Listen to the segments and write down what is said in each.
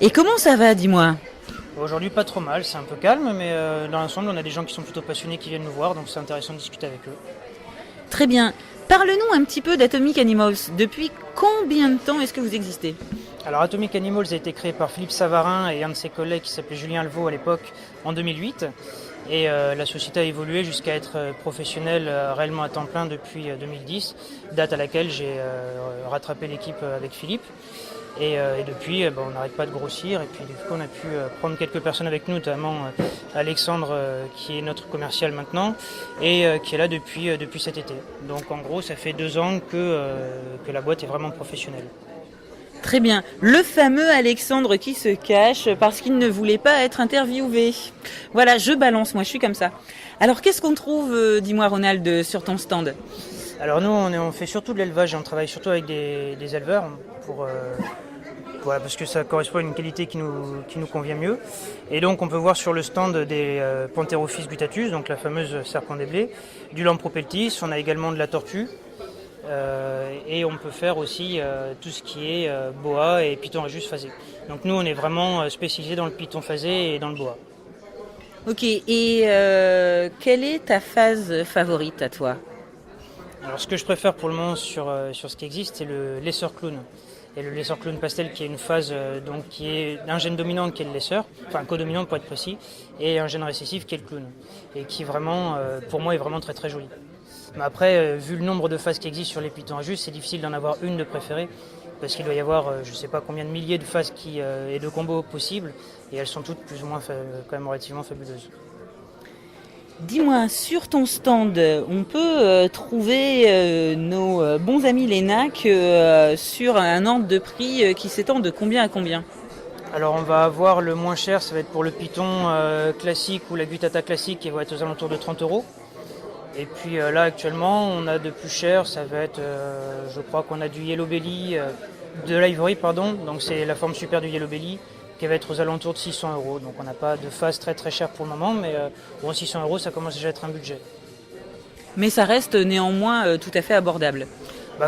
Et comment ça va, dis-moi? Aujourd'hui, pas trop mal, c'est un peu calme, mais dans l'ensemble, on a des gens qui sont plutôt passionnés qui viennent nous voir, donc c'est intéressant de discuter avec eux. Très bien. Parle-nous un petit peu d'Atomic Animals. Depuis combien de temps est-ce que vous existez? Alors, Atomic Animals a été créé par Philippe Savarin et un de ses collègues qui s'appelait Julien Alvaux à l'époque, en 2008. Et la société a évolué jusqu'à être professionnelle réellement à temps plein depuis 2010, date à laquelle j'ai rattrapé l'équipe avec Philippe. Et depuis, on n'arrête pas de grossir. Et puis, du coup, on a pu prendre quelques personnes avec nous, notamment Alexandre, qui est notre commercial maintenant, et qui est là depuis cet été. Donc, en gros, ça fait 2 ans que la boîte est vraiment professionnelle. Très bien. Le fameux Alexandre qui se cache parce qu'il ne voulait pas être interviewé. Voilà, je balance, moi je suis comme ça. Alors qu'est-ce qu'on trouve, dis-moi Ronald, sur ton stand? Alors, nous, on fait surtout de l'élevage et on travaille surtout avec des éleveurs pour, voilà, parce que ça correspond à une qualité qui nous convient mieux. Et donc on peut voir sur le stand des Pantherophis guttatus, donc la fameuse serpent des blés, du Lampropeltis, on a également de la tortue, et on peut faire aussi tout ce qui est boa et python rajus phasé. Donc nous on est vraiment spécialisé dans le python phasé et dans le boa. Ok, et quelle est ta phase favorite à toi? Alors ce que je préfère pour le moment sur ce qui existe, c'est le laisseur clown. Et le laisseur clown pastel qui est une phase donc, qui est un gène dominant qui est le laisseur, enfin codominant pour être précis, et un gène récessif qui est le clown. Et qui vraiment, pour moi, est vraiment très très joli. Mais après, vu le nombre de phases qui existent sur les pitons à jus, c'est difficile d'en avoir une de préférée, parce qu'il doit y avoir je ne sais pas combien de milliers de phases et de combos possibles, et elles sont toutes plus ou moins quand même relativement fabuleuses. Dis-moi, sur ton stand, on peut trouver nos bons amis les NAC sur un ordre de prix qui s'étend de combien à combien? Alors on va avoir le moins cher, ça va être pour le python classique ou la guttata classique qui va être aux alentours de 30 euros. Et puis là actuellement on a de plus cher, ça va être, je crois qu'on a du Yellow Belly, de l'ivory pardon, donc c'est la forme super du Yellow Belly qui va être aux alentours de 600 euros. Donc on n'a pas de phase très très chère pour le moment, mais bon 600 euros ça commence déjà à être un budget. Mais ça reste néanmoins tout à fait abordable.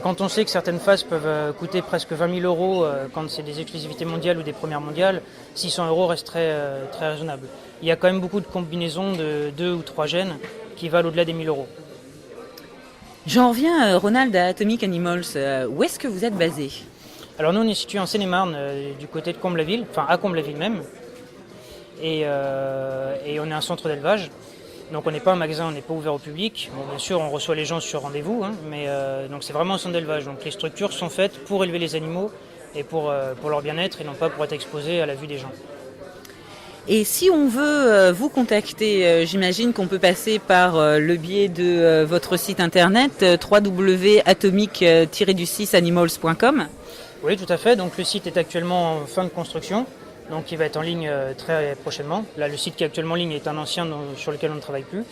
Quand on sait que certaines phases peuvent coûter presque 20 000 euros quand c'est des exclusivités mondiales ou des premières mondiales, 600 euros reste très raisonnable. Il y a quand même beaucoup de combinaisons de 2 ou 3 gènes qui valent au-delà des 1000 euros. J'en reviens, Ronald, à Atomic Animals. Où est-ce que vous êtes basé? Alors nous on est situé en Seine-et-Marne, du côté de Comble-la-Ville, enfin à Comble-la-Ville même, et on est un centre d'élevage. Donc on n'est pas un magasin, on n'est pas ouvert au public. Bon, bien sûr, on reçoit les gens sur rendez-vous, mais donc c'est vraiment un centre d'élevage. Donc les structures sont faites pour élever les animaux et pour leur bien-être et non pas pour être exposés à la vue des gens. Et si on veut vous contacter, j'imagine qu'on peut passer par le biais de votre site internet www.atomic-du6animals.com. Oui, tout à fait. Donc le site est actuellement en fin de construction. Donc il va être en ligne très prochainement. Là, le site qui est actuellement en ligne est un ancien sur lequel on ne travaille plus.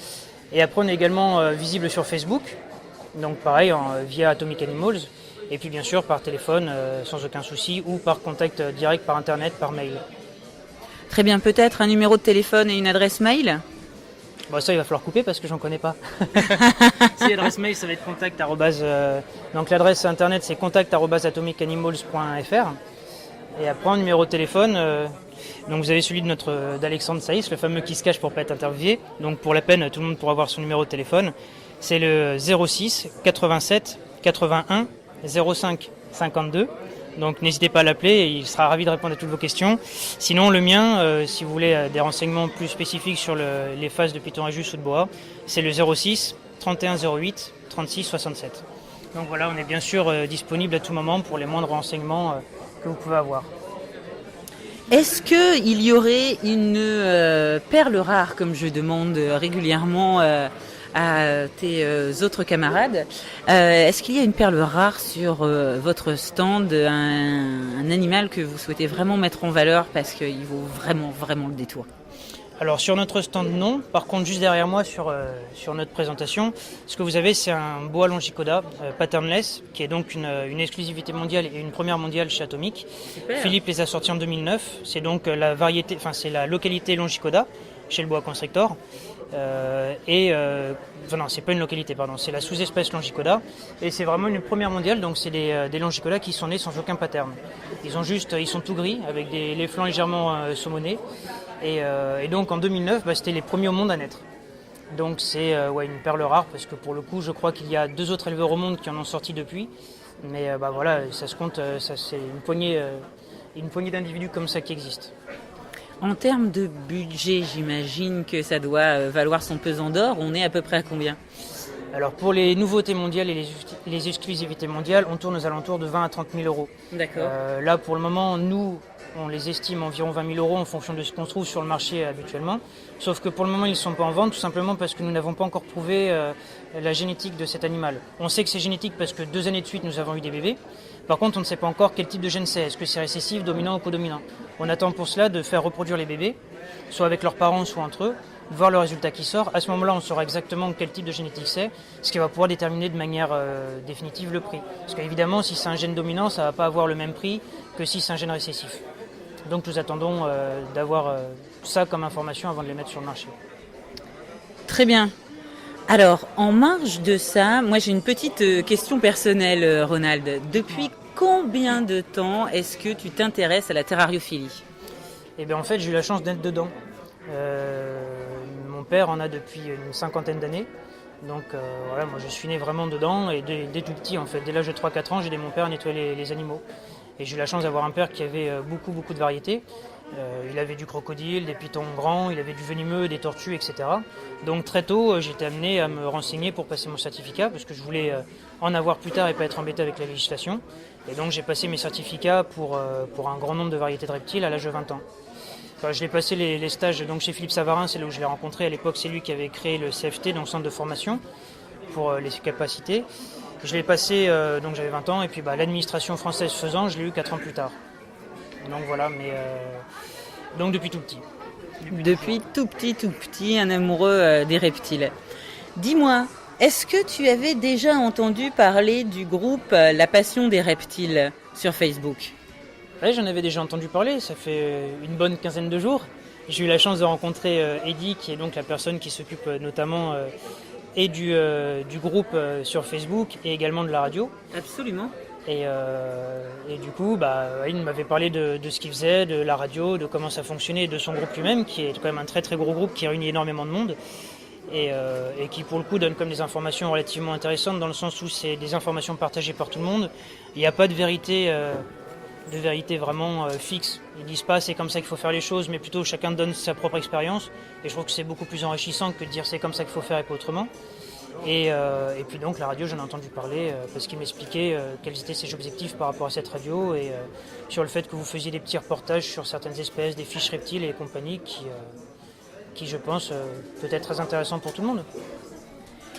Et après, on est également visible sur Facebook. Donc pareil, via Atomic Animals. Et puis bien sûr par téléphone, sans aucun souci, ou par contact direct par internet, par mail. Très bien, peut-être un numéro de téléphone et une adresse mail? Bon, ça, il va falloir couper parce que j'en connais pas. Si l'adresse mail, ça va être contact. Donc l'adresse internet, c'est contact@atomicanimalsfr. Et après, un numéro de téléphone, donc vous avez celui d'Alexandre Saïs, le fameux qui se cache pour pas être interviewé. Donc pour la peine, tout le monde pourra avoir son numéro de téléphone. C'est le 06 87 81 05 52. Donc n'hésitez pas à l'appeler, il sera ravi de répondre à toutes vos questions. Sinon le mien, si vous voulez des renseignements plus spécifiques sur les phases de python rajus ou de boa, c'est le 06 31 08 36 67. Donc voilà, on est bien sûr disponible à tout moment pour les moindres renseignements que vous pouvez avoir. Est-ce qu'il y aurait une perle rare, comme je demande régulièrement à tes autres camarades, est-ce qu'il y a une perle rare sur votre stand, un animal que vous souhaitez vraiment mettre en valeur parce qu'il vaut vraiment, vraiment le détour? Alors sur notre stand non, par contre juste derrière moi sur notre présentation, ce que vous avez c'est un boa longicoda patternless qui est donc une exclusivité mondiale et une première mondiale chez Atomic. Super. Philippe les a sortis en 2009, c'est donc la variété, enfin c'est la localité longicoda chez le boa constrictor. Enfin non, c'est pas une localité, pardon, c'est la sous-espèce Longicoda, et c'est vraiment une première mondiale, donc c'est des Longicoda qui sont nés sans aucun pattern. Ils sont tout gris, avec les flancs légèrement saumonés, et donc en 2009, c'était les premiers au monde à naître. Donc c'est une perle rare, parce que pour le coup, je crois qu'il y a 2 autres éleveurs au monde qui en ont sorti depuis, mais voilà, ça se compte, c'est une poignée d'individus comme ça qui existent. En termes de budget, j'imagine que ça doit valoir son pesant d'or. On est à peu près à combien? Alors pour les nouveautés mondiales et les exclusivités mondiales, on tourne aux alentours de 20 à 30 000 euros. D'accord. Là pour le moment, nous, on les estime environ 20 000 euros en fonction de ce qu'on trouve sur le marché habituellement. Sauf que pour le moment, ils ne sont pas en vente, tout simplement parce que nous n'avons pas encore prouvé la génétique de cet animal. On sait que c'est génétique parce que 2 années de suite, nous avons eu des bébés. Par contre, on ne sait pas encore quel type de gène c'est. Est-ce que c'est récessif, dominant ou codominant? On attend pour cela de faire reproduire les bébés, soit avec leurs parents, soit entre eux, voir le résultat qui sort. À ce moment-là, on saura exactement quel type de génétique c'est, ce qui va pouvoir déterminer de manière définitive le prix. Parce qu'évidemment, si c'est un gène dominant, ça ne va pas avoir le même prix que si c'est un gène récessif. Donc nous attendons d'avoir ça comme information avant de les mettre sur le marché. Très bien. Alors, en marge de ça, moi j'ai une petite question personnelle, Ronald. Depuis combien de temps est-ce que tu t'intéresses à la terrariophilie? Eh bien en fait, j'ai eu la chance d'être dedans. Mon père en a depuis une 50aine d'années. Donc voilà, moi je suis né vraiment dedans et dès tout petit en fait. Dès l'âge de 3-4 ans, j'ai aidé mon père à nettoyer les animaux. Et j'ai eu la chance d'avoir un père qui avait beaucoup de variétés. Il avait du crocodile, des pitons grands, il avait du venimeux, des tortues, etc. Donc très tôt, j'ai été amené à me renseigner pour passer mon certificat parce que je voulais en avoir plus tard et pas être embêté avec la législation. Et donc j'ai passé mes certificats pour un grand nombre de variétés de reptiles à l'âge de 20 ans. Enfin, je l'ai passé les stages donc chez Philippe Savarin, c'est là où je l'ai rencontré. À l'époque, c'est lui qui avait créé le CFT, donc centre de formation, pour les capacités. Je l'ai passé, donc j'avais 20 ans, et puis l'administration française faisant, je l'ai eu 4 ans plus tard. Donc voilà, donc depuis tout petit. Depuis tout petit, un amoureux des reptiles. Dis-moi, est-ce que tu avais déjà entendu parler du groupe La Passion des Reptiles sur Facebook? Oui, j'en avais déjà entendu parler, ça fait une bonne quinzaine de jours. J'ai eu la chance de rencontrer Eddy, qui est donc la personne qui s'occupe notamment et du groupe sur Facebook et également de la radio. Absolument. Et du coup, il m'avait parlé de ce qu'il faisait, de la radio, de comment ça fonctionnait, de son groupe lui-même, qui est quand même un très très gros groupe qui réunit énormément de monde et qui pour le coup donne comme des informations relativement intéressantes dans le sens où c'est des informations partagées par tout le monde. Il n'y a pas de vérité vraiment fixe. Ils disent pas c'est comme ça qu'il faut faire les choses, mais plutôt chacun donne sa propre expérience. Et je trouve que c'est beaucoup plus enrichissant que de dire c'est comme ça qu'il faut faire et pas autrement. Et puis donc la radio, j'en ai entendu parler parce qu'il m'expliquait quels étaient ses objectifs par rapport à cette radio et sur le fait que vous faisiez des petits reportages sur certaines espèces, des fiches reptiles et compagnie qui je pense peut être très intéressant pour tout le monde.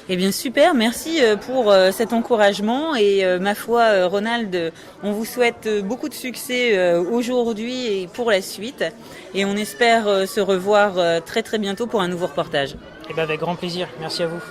Eh bien super, merci pour cet encouragement et ma foi Ronald, on vous souhaite beaucoup de succès aujourd'hui et pour la suite et on espère se revoir très très bientôt pour un nouveau reportage. Et avec grand plaisir, merci à vous.